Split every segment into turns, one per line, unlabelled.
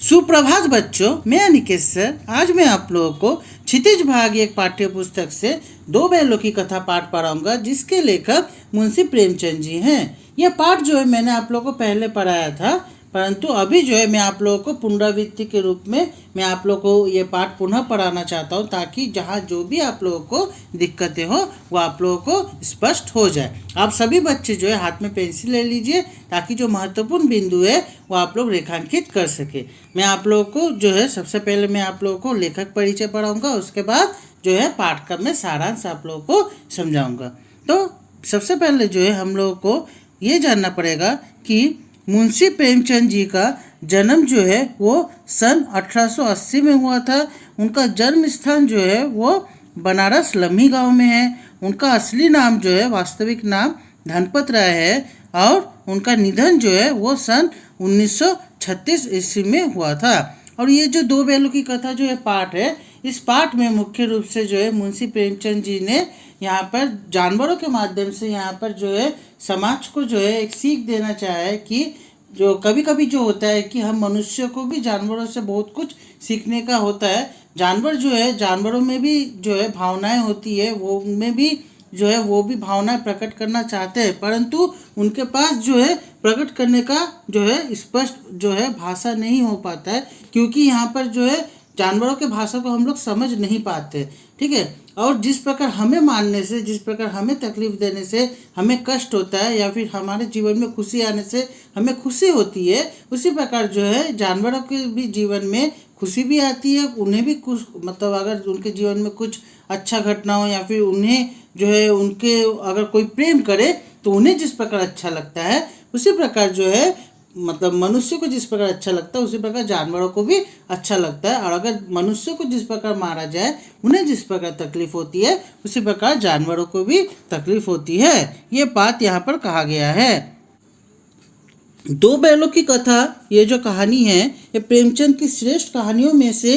सुप्रभात बच्चों, मैं अनिकेत सर। आज मैं आप लोगों को क्षितिज भाग एक पाठ्य पुस्तक से दो बैलों की कथा पाठ पढ़ाऊंगा, जिसके लेखक मुंशी प्रेमचंद जी हैं। यह पाठ जो है मैंने आप लोगों को पहले पढ़ाया था, परंतु अभी जो है मैं आप लोगों को पुनरावृत्ति के रूप में मैं आप लोगों को ये पाठ पुनः पढ़ाना चाहता हूँ, ताकि जहाँ जो भी आप लोगों को दिक्कतें हो वो आप लोगों को स्पष्ट हो जाए। आप सभी बच्चे जो है हाथ में पेंसिल ले लीजिए, ताकि जो महत्वपूर्ण बिंदु है वो आप लोग रेखांकित कर सके। मैं आप लोगों को जो है सबसे पहले मैं आप लोगों को लेखक परिचय पढ़ाऊँगा, उसके बाद जो है पाठ का मैं सारांश आप लोगों को समझाऊँगा। तो सबसे पहले जो है हम लोगों को ये जानना पड़ेगा कि मुंशी प्रेमचंद जी का जन्म जो है वो सन 1880 में हुआ था। उनका जन्म स्थान जो है वो बनारस लम्ही गांव में है। उनका असली नाम जो है, वास्तविक नाम धनपत राय है, और उनका निधन जो है वो सन 1936 ईस्वी में हुआ था। और ये जो दो बैलों की कथा जो है पाठ है, इस पाठ में मुख्य रूप से जो है मुंशी प्रेमचंद जी ने यहाँ पर जानवरों के माध्यम से यहाँ पर जो है समाज को जो है एक सीख देना चाहा है कि जो कभी कभी जो होता है कि हम मनुष्य को भी जानवरों से बहुत कुछ सीखने का होता है। जानवर जो है, जानवरों में भी जो है भावनाएं होती है, वो उनमें भी जो है वो भी भावनाएं प्रकट करना चाहते हैं, परंतु उनके पास जो है प्रकट करने का जो है स्पष्ट जो है भाषा नहीं हो पाता है, क्योंकि यहाँ पर जो है जानवरों के भाषा को हम लोग समझ नहीं पाते। ठीक है। और जिस प्रकार हमें मारने से, जिस प्रकार हमें तकलीफ देने से हमें कष्ट होता है, या फिर हमारे जीवन में खुशी आने से हमें खुशी होती है, उसी प्रकार जो है जानवरों के भी जीवन में खुशी भी आती है। उन्हें भी कुछ मतलब अगर उनके जीवन में कुछ अच्छा घटना हो, या फिर उन्हें जो है उनके अगर कोई प्रेम करे तो उन्हें जिस प्रकार अच्छा लगता है, उसी प्रकार जो है मतलब मनुष्य को जिस प्रकार अच्छा लगता है, उसी प्रकार जानवरों को भी अच्छा लगता है। और अगर मनुष्य को जिस प्रकार मारा जाए, उन्हें जिस प्रकार तकलीफ होती है, उसी प्रकार जानवरों को भी तकलीफ होती है। ये बात यहाँ पर कहा गया है। दो बैलों की कथा, ये जो कहानी है, ये प्रेमचंद की श्रेष्ठ कहानियों में से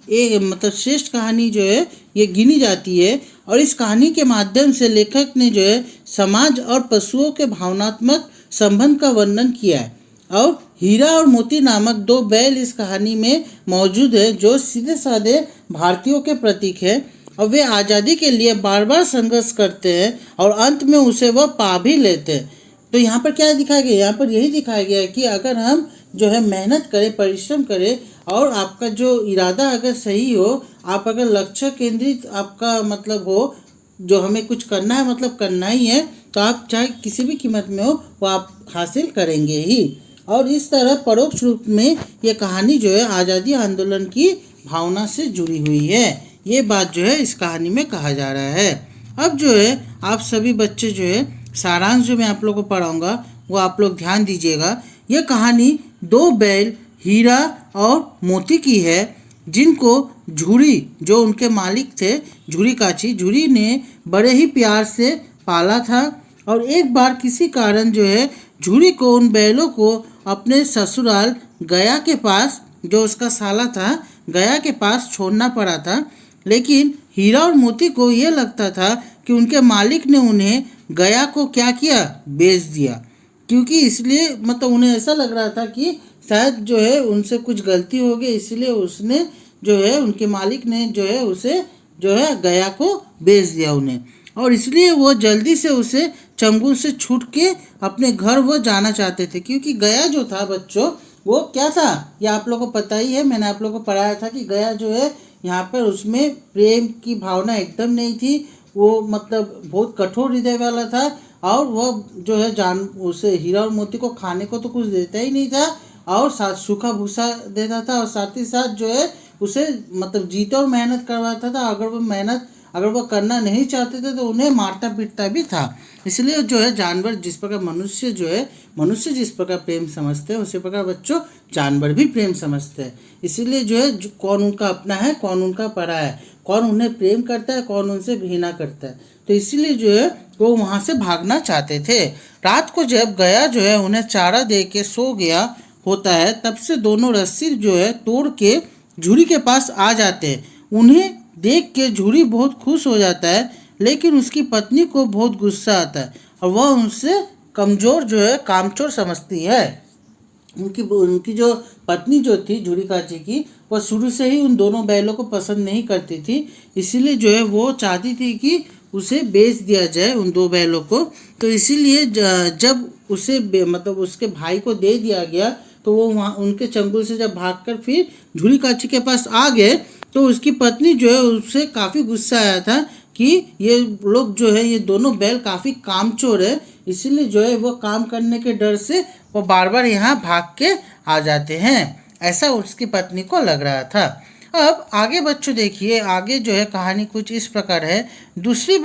एक मतलब श्रेष्ठ कहानी जो है ये गिनी जाती है। और इस कहानी के माध्यम से लेखक ने जो है समाज और पशुओं के भावनात्मक संबंध का वर्णन किया है। और हीरा और मोती नामक दो बैल इस कहानी में मौजूद है, जो सीधे साधे भारतीयों के प्रतीक है, और वे आज़ादी के लिए बार बार संघर्ष करते हैं और अंत में उसे वह पा भी लेते हैं। तो यहाँ पर क्या दिखाया गया? यहाँ पर यही दिखाया गया है कि अगर हम जो है मेहनत करें, परिश्रम करें, और आपका जो इरादा अगर सही हो, आप अगर लक्ष्य केंद्रित आपका मतलब हो, जो हमें कुछ करना है मतलब करना ही है, तो आप चाहे किसी भी कीमत में हो वो आप हासिल करेंगे ही। और इस तरह परोक्ष रूप में ये कहानी जो है आज़ादी आंदोलन की भावना से जुड़ी हुई है। ये बात जो है इस कहानी में कहा जा रहा है। अब जो है आप सभी बच्चे जो है सारांश जो मैं आप लोगों को पढ़ाऊँगा वो आप लोग ध्यान दीजिएगा। यह कहानी दो बैल हीरा और मोती की है, जिनको झूरी, जो उनके मालिक थे झूरी काची, झूरी ने बड़े ही प्यार से पाला था। और एक बार किसी कारण जो है झूरी को उन बैलों को अपने ससुराल गया के पास, जो उसका साला था, गया के पास छोड़ना पड़ा था। लेकिन हीरा और मोती को ये लगता था कि उनके मालिक ने उन्हें गया को क्या किया, बेच दिया, क्योंकि इसलिए मतलब उन्हें ऐसा लग रहा था कि शायद जो है उनसे कुछ गलती हो गई, इसलिए उसने जो है उनके मालिक ने जो है उसे जो है गया को बेच दिया उन्हें। और इसलिए वो जल्दी से उसे चंगुल से छूट के अपने घर वो जाना चाहते थे, क्योंकि गया जो था बच्चों वो क्या था, ये आप लोगों को पता ही है। मैंने आप लोगों को पढ़ाया था कि गया जो है यहाँ पर उसमें प्रेम की भावना एकदम नहीं थी। वो मतलब बहुत कठोर हृदय वाला था, और वह जो है उसे हीरा और मोती को खाने को तो कुछ देता ही नहीं था, और साथ सूखा भूसा देता था, और साथ ही साथ जो है उसे मतलब जीता और मेहनत करवाता था। अगर वो करना नहीं चाहते थे तो उन्हें मारता पीटता भी था। इसलिए जो है जानवर जिस प्रकार मनुष्य जिस प्रकार प्रेम समझते हैं, उसी प्रकार बच्चों जानवर भी प्रेम समझते हैं। इसीलिए जो है कौन उनका अपना है, कौन उनका परा है, कौन उन्हें प्रेम करता है, कौन उनसे घृणा करता है। तो इसीलिए जो है वो वहाँ से भागना चाहते थे। रात को जब गया जो है उन्हें चारा दे के सो गया होता है, तब से दोनों रस्सी जो है तोड़ के झूरी के पास आ जाते हैं। उन्हें देख के झूरी बहुत खुश हो जाता है, लेकिन उसकी पत्नी को बहुत गुस्सा आता है, और वह उनसे कमज़ोर जो है कामचोर समझती है। उनकी जो पत्नी जो थी झूरी काची की, वह शुरू से ही उन दोनों बैलों को पसंद नहीं करती थी। इसीलिए जो है वो चाहती थी कि उसे बेच दिया जाए उन दो बैलों को। तो इसीलिए जब उसे मतलब उसके भाई को दे दिया गया, तो वो वहाँ उनके चंगुल से जब भागकर फिर झूरी काची के पास आ गए, तो उसकी पत्नी जो है उससे काफ़ी गुस्सा आया था कि ये लोग जो है ये दोनों बैल काफ़ी कामचोर है, इसीलिए जो है वो काम करने के डर से वो बार बार यहाँ भाग के आ जाते हैं, ऐसा उसकी पत्नी को लग रहा था। अब आगे बच्चों देखिए, आगे जो है कहानी कुछ इस प्रकार है। दूसरी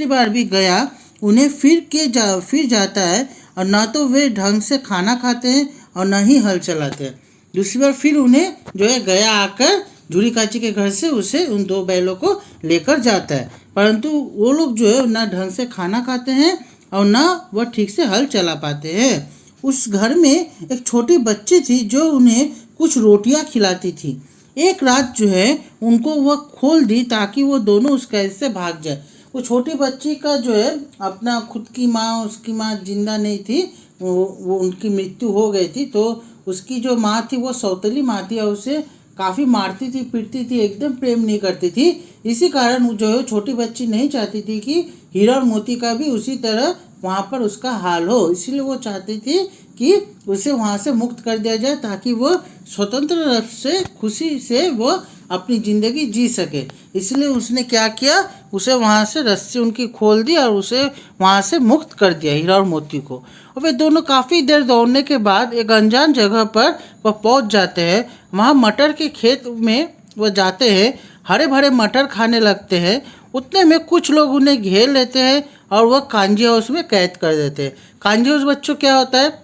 बार भी गया, उन्हें फिर जाता है, और ना तो वे ढंग से खाना खाते हैं और ना ही हल चलाते हैं। दूसरी बार फिर उन्हें जो है गया आकर झूरी काची के घर से उसे उन दो बैलों को लेकर जाता है, परंतु वो लोग जो है ना ढंग से खाना खाते हैं और ना वह ठीक से हल चला पाते हैं। उस घर में एक छोटी बच्ची थी जो उन्हें कुछ रोटियां खिलाती थी। एक रात जो है उनको वह खोल दी ताकि वो दोनों उस कैद से भाग जाए। वो छोटी बच्ची का जो है अपना खुद की माँ, उसकी माँ जिंदा नहीं थी, वो उनकी मृत्यु हो गई थी। तो उसकी जो माँ थी वो सौतेली माँ थी और उसे काफ़ी मारती थी, पीटती थी, एकदम प्रेम नहीं करती थी। इसी कारण जो है छोटी बच्ची नहीं चाहती थी कि हीरा और मोती का भी उसी तरह वहाँ पर उसका हाल हो, इसीलिए वो चाहती थी कि उसे वहाँ से मुक्त कर दिया जाए ताकि वो स्वतंत्र रूप से खुशी से वो अपनी ज़िंदगी जी सके। इसलिए उसने क्या किया, उसे वहाँ से रस्सी उनकी खोल दी और उसे वहाँ से मुक्त कर दिया, हीरा और मोती को। और वे दोनों काफ़ी देर दौड़ने के बाद एक अनजान जगह पर वह पहुँच जाते हैं। वहाँ मटर के खेत में वह जाते हैं, हरे भरे मटर खाने लगते हैं। उतने में कुछ लोग उन्हें घेर लेते हैं और वह कांजी हाउस में कैद कर देते हैं। कांजी हाउस बच्चों क्या होता है,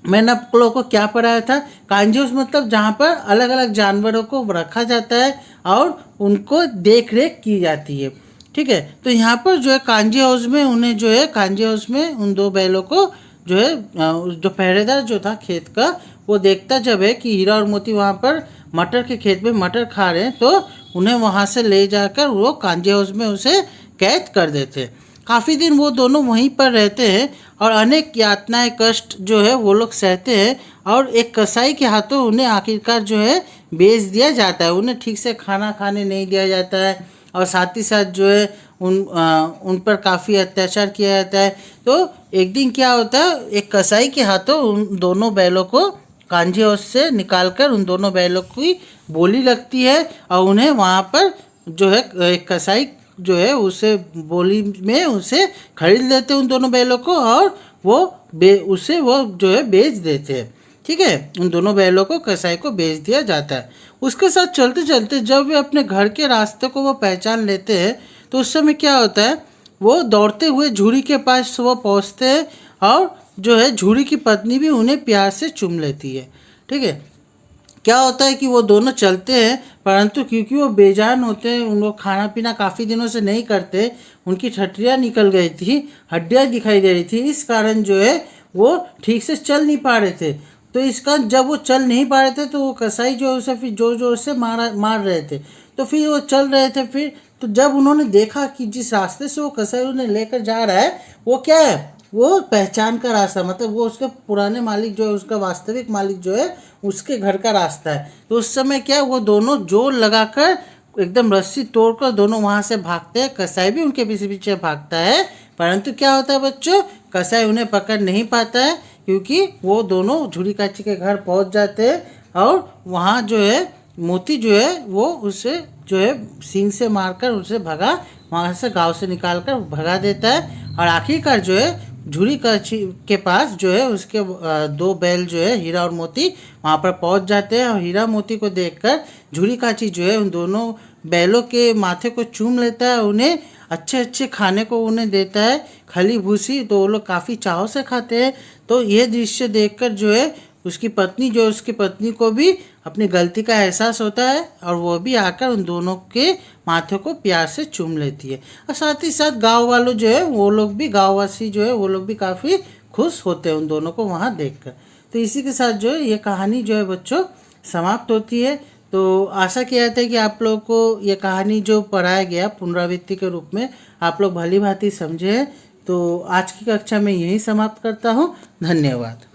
मैंने आप लोगों को क्या पढ़ाया था? कांजी हाउस मतलब जहाँ पर अलग अलग जानवरों को रखा जाता है और उनको देख रेख की जाती है, ठीक है। तो यहाँ पर जो है कांजी हाउस में उन्हें जो है कांजी हाउस में उन दो बैलों को जो है जो पहरेदार जो था खेत का, वो देखता जब है कि हीरा और मोती वहाँ पर मटर के खेत में मटर खा रहे हैं, तो उन्हें वहाँ से ले जाकर वो कांजी हाउस में उसे कैद कर देते हैं। काफ़ी दिन वो दोनों वहीं पर रहते हैं और अनेक यातनाएं कष्ट जो है वो लोग सहते हैं, और एक कसाई के हाथों उन्हें आखिरकार जो है बेच दिया जाता है। उन्हें ठीक से खाना खाने नहीं दिया जाता है और साथ ही साथ जो है उन पर काफ़ी अत्याचार किया जाता है। तो एक दिन क्या होता है, एक कसाई के हाथों उन दोनों बैलों को कांजी हाउस से निकालकर उन दोनों बैलों की बोली लगती है और उन्हें वहाँ पर जो है एक कसाई जो है उसे बोली में उसे खरीद लेते हैं उन दोनों बैलों को, और वो उसे वो जो है बेच देते हैं, ठीक है। उन दोनों बैलों को कसाई को बेच दिया जाता है। उसके साथ चलते चलते जब वे अपने घर के रास्ते को वो पहचान लेते हैं, तो उस समय क्या होता है, वो दौड़ते हुए झूरी के पास वो पहुँचते हैं और जो है झूरी की पत्नी भी उन्हें प्यार से चूम लेती है, ठीक है। क्या होता है कि वो दोनों चलते हैं, परंतु क्योंकि वो बेजान होते हैं, उन लोग खाना पीना काफ़ी दिनों से नहीं करते, उनकी ठठरियाँ निकल गई थी, हड्डियाँ दिखाई दे रही थी, इस कारण जो है वो ठीक से चल नहीं पा रहे थे। तो इसका जब वो चल नहीं पा रहे थे तो वो कसाई जो उसे फिर जोर जोर से मार रहे थे। तो फिर वो चल रहे थे, फिर तो जब उन्होंने देखा कि जिस रास्ते से वो कसाई उन्हें लेकर जा रहा है वो क्या है, वो पहचान का रास्ता, मतलब वो उसके पुराने मालिक जो है, उसका वास्तविक मालिक जो है उसके घर का रास्ता है। तो उस समय क्या, वो दोनों जोर लगाकर एकदम रस्सी तोड़कर दोनों वहाँ से भागते हैं। कसाई भी उनके पीछे पीछे भागता है, परंतु क्या होता है बच्चों, कसाई उन्हें पकड़ नहीं पाता है क्योंकि वो दोनों झूरी काची के घर पहुँच जाते हैं और वहाँ जो है मोती जो है वो उसे जो है सींग से मारकर उसे भगा, वहाँ से गाँव से निकाल कर भगा देता है। और आखिरकार जो है झूरी काची के पास जो है उसके दो बैल जो है हीरा और मोती वहाँ पर पहुँच जाते हैं, और हीरा मोती को देखकर झूरी काची जो है उन दोनों बैलों के माथे को चूम लेता है, उन्हें अच्छे अच्छे खाने को उन्हें देता है, खली भूसी, तो वो लोग काफ़ी चाव से खाते हैं। तो ये दृश्य देखकर जो है उसकी पत्नी को भी अपनी गलती का एहसास होता है और वो भी आकर उन दोनों के माथे को प्यार से चूम लेती है। और साथ ही साथ गांव वालों जो है वो लोग भी, गांववासी जो है वो लोग भी काफ़ी खुश होते हैं उन दोनों को वहाँ देखकर। तो इसी के साथ जो है ये कहानी जो है बच्चों समाप्त होती है। तो आशा किया जाता है कि आप लोगों को ये कहानी जो पढ़ाया गया पुनरावृत्ति के रूप में आप लोग भली भांति समझे। तो आज की कक्षा में यही समाप्त करता हूँ। धन्यवाद।